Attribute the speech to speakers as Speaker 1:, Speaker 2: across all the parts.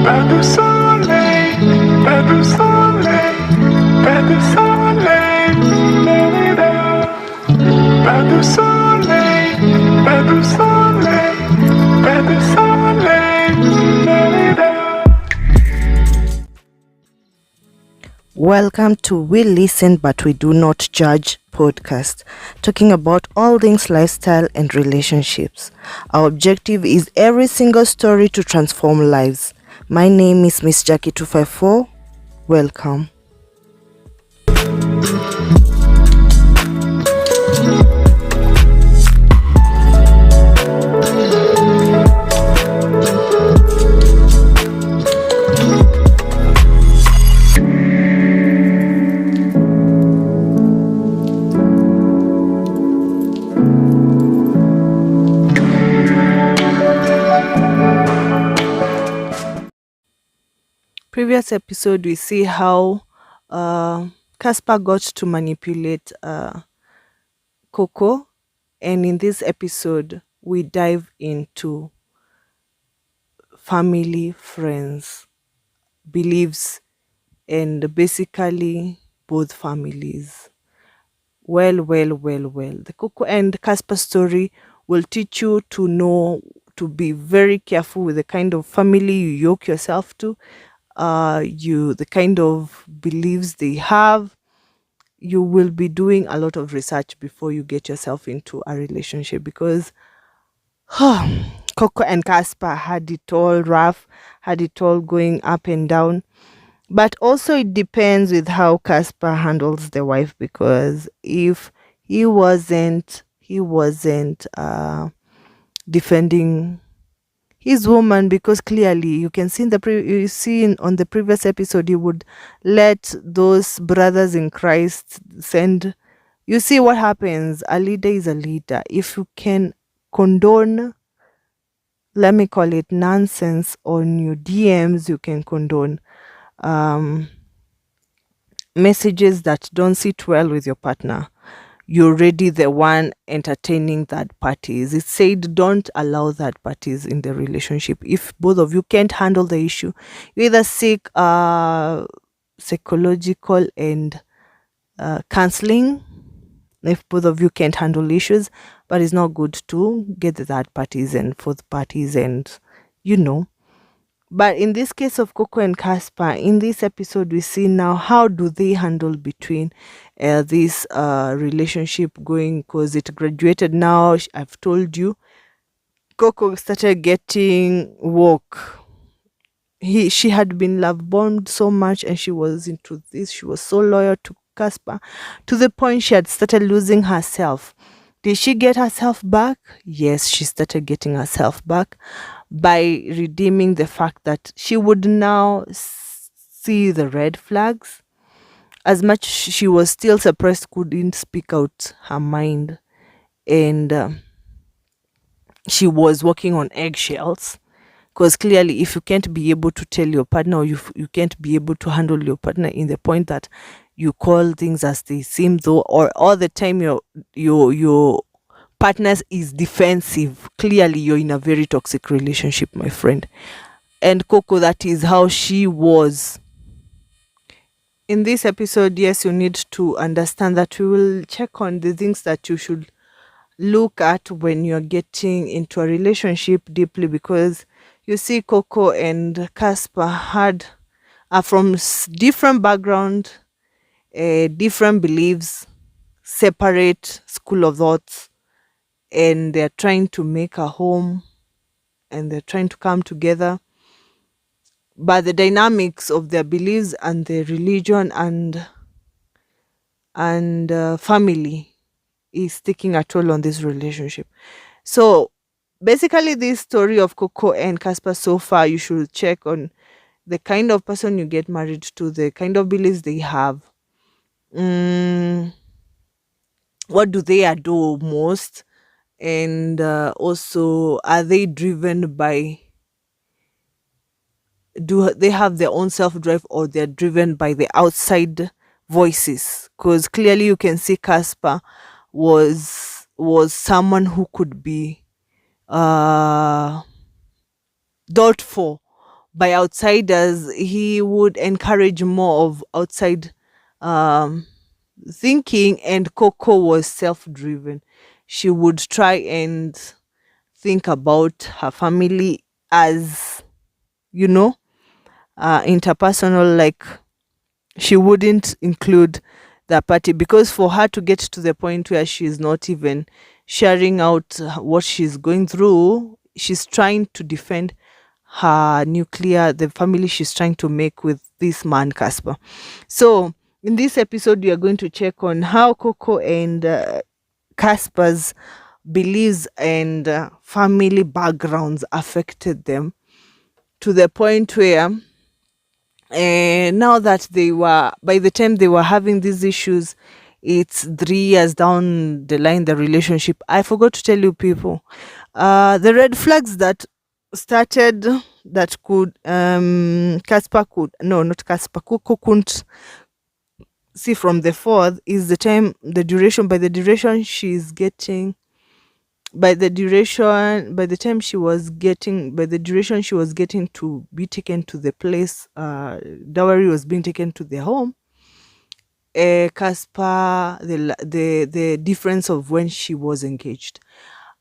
Speaker 1: Pas de soleil, pas de soleil, pas de soleil, Florida. Pas de soleil, pas de soleil, pas de soleil, Florida.
Speaker 2: Welcome to We Listen But We Do Not Judge podcast, talking about all things lifestyle and relationships. Our objective is every single story to transform lives. My name is Miss Jackie 254. Welcome. Previous episode, we see how Casper got to manipulate Coco, and in this episode, we dive into family, friends, beliefs, and basically both families. Well. The Coco and Casper story will teach you to know to be very careful with the kind of family you yoke yourself to. The kind of beliefs they have. You will be doing a lot of research before you get yourself into a relationship, because Coco and Casper had it all rough, had it all going up and down. But also it depends with how Casper handles the wife, because if he wasn't defending his woman, because clearly you can see on the previous episode, he would let those brothers in Christ send. You see what happens. A leader is a leader. If you can condone, let me call it, nonsense on your DMs, you can condone messages that don't sit well with your partner. You're already the one entertaining third parties. It said don't allow third parties in the relationship. If both of you can't handle the issue, you either seek psychological and counseling. If both of you can't handle issues, but it's not good to get the third parties and fourth parties, and But in this case of Coco and Casper, in this episode, we see now how do they handle between this relationship going, because it graduated now. I've told you, Coco started getting woke. She had been love bombed so much, and she was into this. She was so loyal to Casper, to the point she had started losing herself. Did she get herself back? Yes, she started getting herself back by redeeming the fact that she would now see the red flags. As much she was still suppressed, couldn't speak out her mind, and she was walking on eggshells, because clearly if you can't be able to tell your partner, or you can't be able to handle your partner in the point that you call things as they seem, though, or all the time your partners is defensive, clearly you're in a very toxic relationship, my friend. And Coco, that is how she was. In this episode, yes, you need to understand that we will check on the things that you should look at when you're getting into a relationship deeply, because you see Coco and Casper are from different background, different beliefs, separate school of thoughts, and they're trying to make a home, and they're trying to come together. But the dynamics of their beliefs and their religion and family is taking a toll on this relationship. So basically, this story of Coco and Casper so far, you should check on the kind of person you get married to, the kind of beliefs they have. What do they adore most? And also, are they driven by, do they have their own self-drive, or they're driven by the outside voices? Because clearly you can see Casper was someone who could be doubtful by outsiders. He would encourage more of outside um, thinking, and Coco was self-driven. She would try and think about her family as, you know, interpersonal. Like, she wouldn't include the party, because for her to get to the point where she's not even sharing out what she's going through, she's trying to defend the family she's trying to make with this man Casper. So in this episode, we are going to check on how Coco and Casper's beliefs and family backgrounds affected them, to the point where now that by the time they were having these issues, it's 3 years down the line, the relationship. I forgot to tell you, people, the red flags that started, that could Casper could no not Casper Coco couldn't see from the fourth, is the duration. By the duration she's getting, by the time she was getting by the duration she was getting to be taken to the place, dowry was being taken to their home. Casper, the difference of when she was engaged,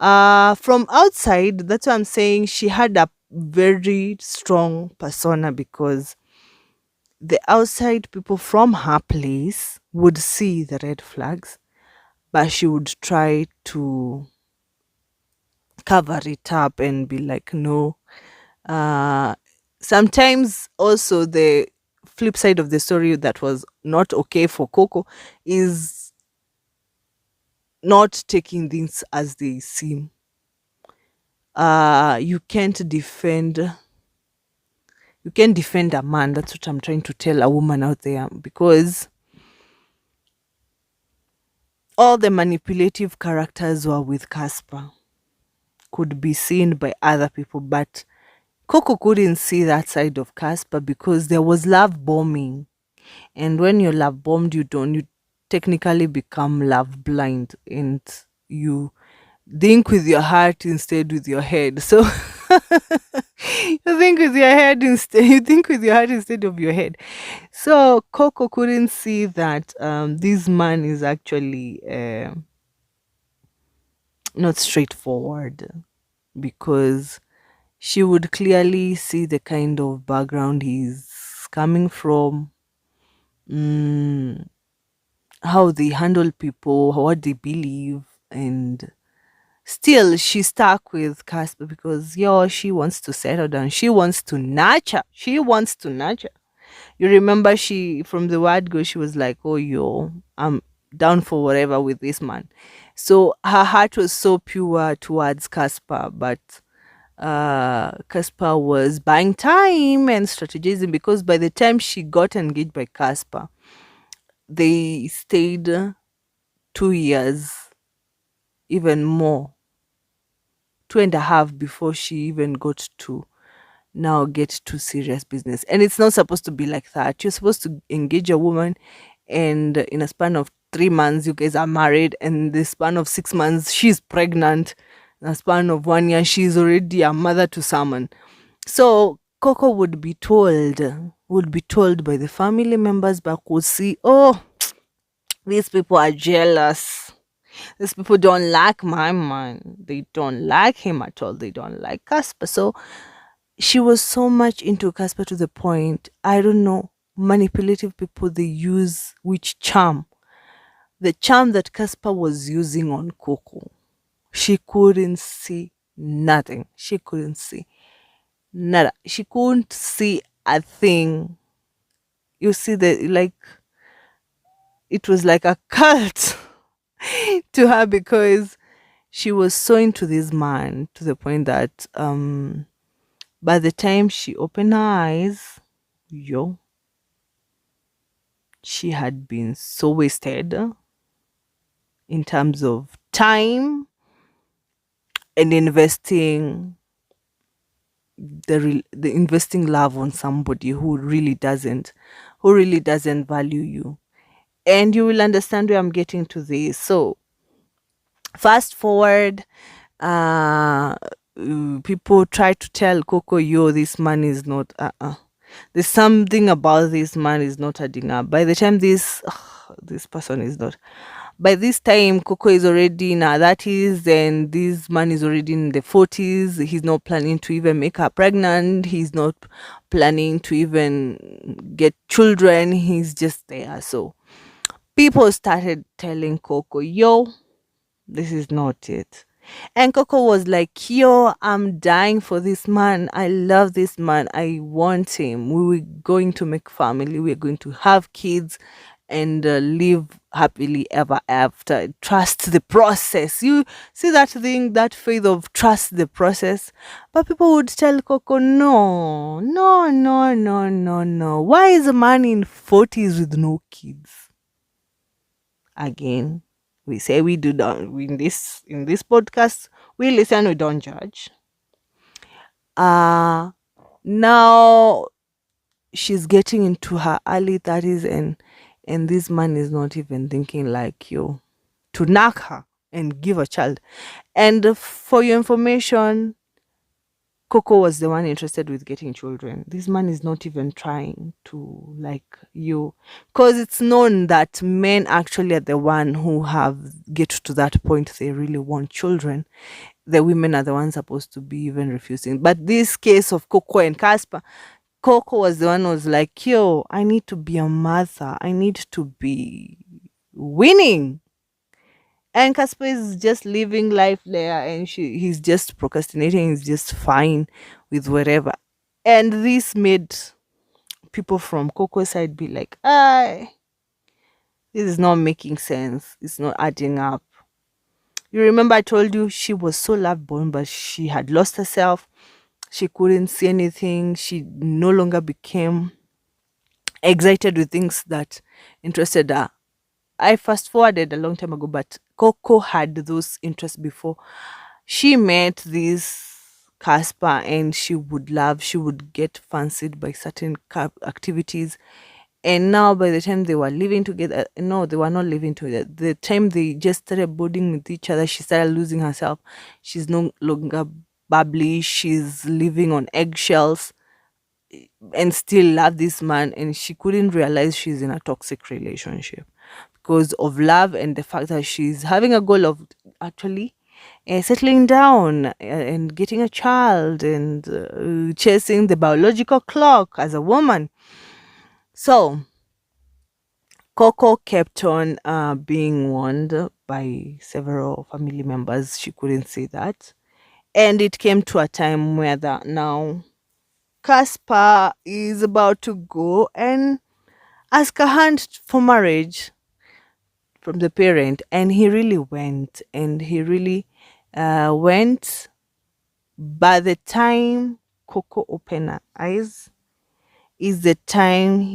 Speaker 2: from outside, that's why I'm saying she had a very strong persona, because the outside people from her place would see the red flags, but she would try to cover it up and be like, no. uh Sometimes also the flip side of the story that was not okay for Coco is not taking things as they seem. You can't defend a man. That's what I'm trying to tell a woman out there, because all the manipulative characters were with Casper, could be seen by other people, but Coco couldn't see that side of Casper, because there was love bombing. And when you're love bombed, you technically become love blind, and you think with your heart instead with your head. So you think with your heart instead of your head. So Coco couldn't see that this man is actually not straightforward, because she would clearly see the kind of background he's coming from, mm, how they handle people, what they believe, and still she stuck with Casper, because she wants to settle down. She wants to nurture. You remember, she from the word go, she was like, "Oh, I'm down for whatever with this man." So her heart was so pure towards Casper, but Casper was buying time and strategizing, because by the time she got engaged by Casper, they stayed 2 years, even more, 2.5, before she even got to now get to serious business. And it's not supposed to be like that. You're supposed to engage a woman, and in a span of 3 months, you guys are married, and in the span of 6 months, she's pregnant. In a span of 1 year, she's already a mother to someone. So Coco would be told by the family members, but would see, oh, these people are jealous. These people don't like my man. They don't like him at all. They don't like Casper. So she was so much into Casper, to the point, I don't know, manipulative people, they use which charm. The charm that Casper was using on Coco, she couldn't see nothing. She couldn't see nada. She couldn't see a thing. You see, it was like a cult to her, because she was so into this man, to the point that by the time she opened her eyes, she had been so wasted in terms of time and the investing love on somebody who really doesn't value you. And you will understand where I'm getting to this. So fast forward, uh people try to tell Coco, yo, this man is not, there's something about this man is not adding up. By the time this person is not, by this time, Coco is already in her 30s, and this man is already in the 40s. He's not planning to even make her pregnant. He's not planning to even get children. He's just there. So people started telling Coco, yo, this is not it. And Coco was like, yo, I'm dying for this man. I love this man. I want him. We were going to make family. We're going to have kids and live happily ever after. Trust the process. You see that thing, that faith of trust the process. But people would tell Coco, no, no, no, no, no, no. Why is a man in 40s with no kids? Again, we say we do not, in this podcast, we listen, we don't judge. Now she's getting into her early 30s, and this man is not even thinking like you to knock her and give a child. And for your information, Coco was the one interested with getting children. This man is not even trying to like you, because it's known that men actually are the one who have get to that point they really want children. The women are the ones supposed to be even refusing. But this case of Coco and Casper, Coco was the one who was like, yo, I need to be a mother. I need to be winning. And Casper is just living life there, and he's just procrastinating, he's just fine with whatever. And this made people from Coco's side be like, this is not making sense. It's not adding up. You remember I told you she was so love born, but she had lost herself. She couldn't see anything. She no longer became excited with things that interested her. I fast forwarded a long time ago, but Coco had those interests before she met this Casper, and she would get fancied by certain activities. And now, by the time they were living together, no, they were not living together. The time they just started bonding with each other, she started losing herself. She's no longer bubbly. She's living on eggshells and still love this man. And she couldn't realize she's in a toxic relationship because of love and the fact that she's having a goal of actually settling down and getting a child and chasing the biological clock as a woman. So Coco kept on being warned by several family members. She couldn't say that. And it came to a time where that now Casper is about to go and ask a hand for marriage from the parent. And he really went. And he really went. By the time Coco opened her eyes, is the time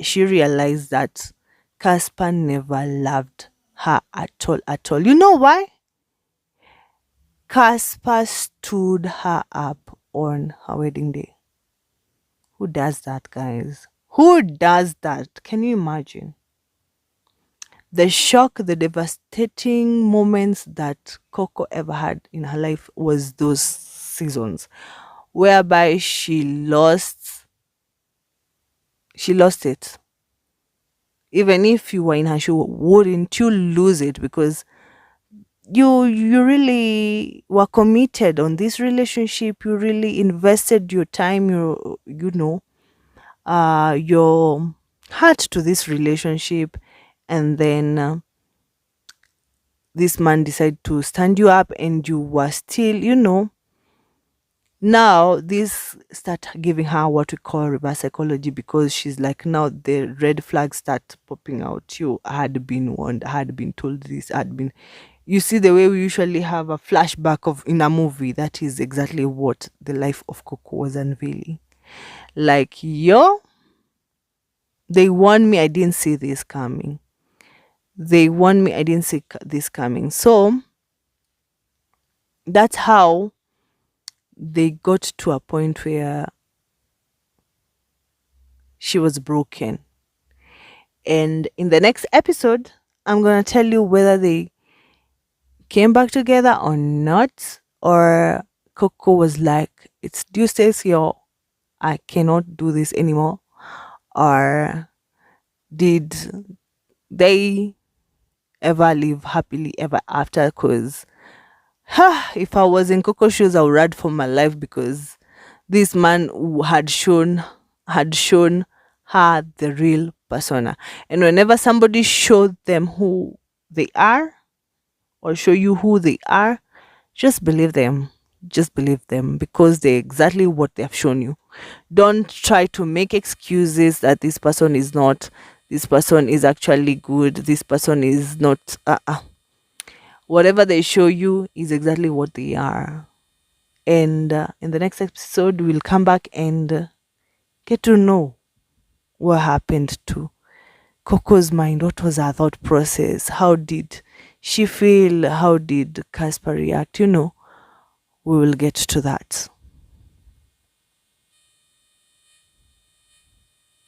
Speaker 2: she realized that Casper never loved her at all, at all. You know why? Casper stood her up on her wedding day. Who does that, guys? Who does that? Can you imagine? The shock, the devastating moments that Coco ever had in her life was those seasons whereby she lost it. Even if you were in her shoe, wouldn't you lose it? Because you really were committed on this relationship. You really invested your time, your heart to this relationship, and then this man decided to stand you up, and you were still, now this start giving her what we call reverse psychology, because she's like, now the red flags start popping out. I had been warned, I had been told this, I had been, you see the way we usually have a flashback of in a movie. That is exactly what the life of Coco was unveiling. Like, they warned me, I didn't see this coming. They warned me, I didn't see this coming. So that's how they got to a point where she was broken. And in the next episode, I'm going to tell you whether they came back together or not, or Coco was like, it's Tuesdays here, I cannot do this anymore? Or did they ever live happily ever after? Because if I was in Coco's shoes, I would run for my life, because this man had shown her the real persona. And whenever somebody showed them who they are, or show you who they are, just believe them. Just believe them, because they're exactly what they have shown you. Don't try to make excuses that this person is not, this person is actually good, this person is not. Whatever they show you is exactly what they are. And in the next episode, we'll come back and get to know what happened to Coco's mind. What was her thought process? How did she feel? How did Casper react? We will get to that.